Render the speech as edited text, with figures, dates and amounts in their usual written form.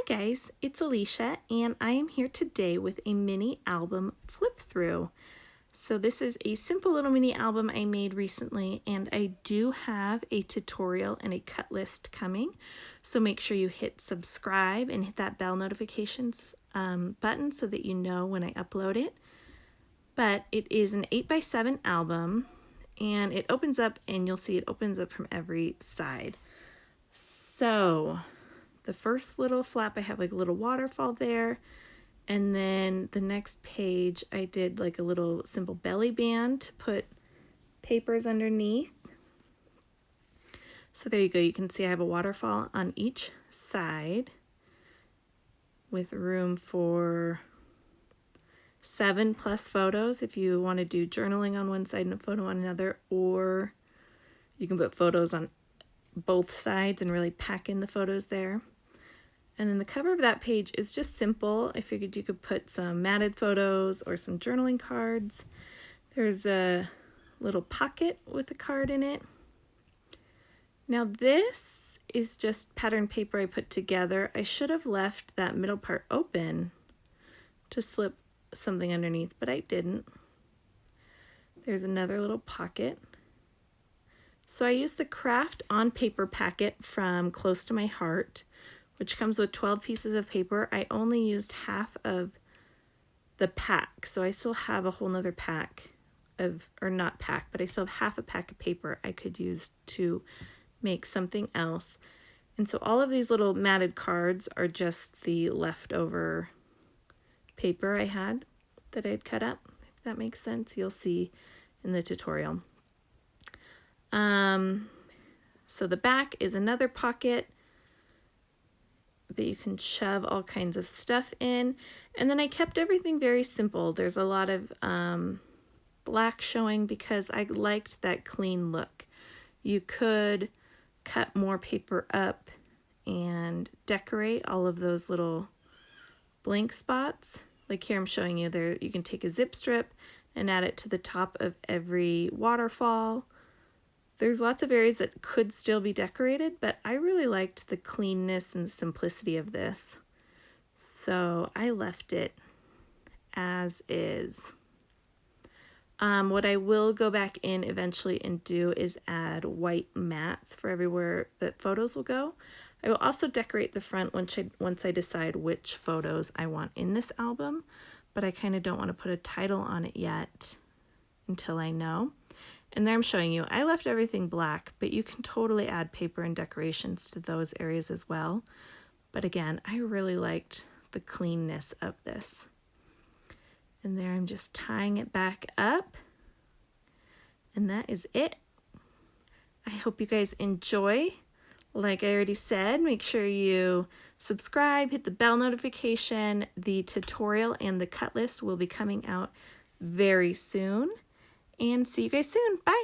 guys, it's Alicia and I am here today with a mini album flip through. So this is a simple little mini album I made recently, and I do have a tutorial and a cut list coming. So make sure you hit subscribe and hit that bell notifications button so that you know when I upload it. But it is an 8x7 album and it opens up, and you'll see it opens up from every side. So the first little flap, I have like a little waterfall there. And then the next page, I did like a little simple belly band to put papers underneath. So there you go. You can see I have a waterfall on each side with room for 7+ photos if you want to do journaling on one side and a photo on another, or you can put photos on both sides and really pack in the photos there. And then the cover of that page is just simple. I figured you could put some matted photos or some journaling cards. There's a little pocket with a card in it. Now this is just pattern paper I put together. I should have left that middle part open to slip something underneath, but I didn't. There's another little pocket. So I used the Craft on Paper packet from Close to My Heart, which comes with 12 pieces of paper. I only used half of the pack, so I still have a whole nother pack of, or not pack, but I still have half a pack of paper I could use to make something else. And so all of these little matted cards are just the leftover paper I had that I had cut up, if that makes sense. You'll see in the tutorial. So the back is another pocket that you can shove all kinds of stuff in. And then I kept everything very simple. There's a lot of black showing because I liked that clean look. You could cut more paper up and decorate all of those little blank spots. Like here I'm showing you there, you can take a zip strip and add it to the top of every waterfall. There's lots of areas that could still be decorated, but I really liked the cleanness and simplicity of this. So I left it as is. What I will go back in eventually and do is add white mats for everywhere that photos will go. I will also decorate the front once I decide which photos I want in this album, but I kind of don't want to put a title on it yet until I know. And there I'm showing you, I left everything black, but you can totally add paper and decorations to those areas as well. But again, I really liked the cleanness of this. And there I'm just tying it back up. And that is it. I hope you guys enjoy. Like I already said, make sure you subscribe, hit the bell notification. The tutorial and the cut list will be coming out very soon. And see you guys soon. Bye.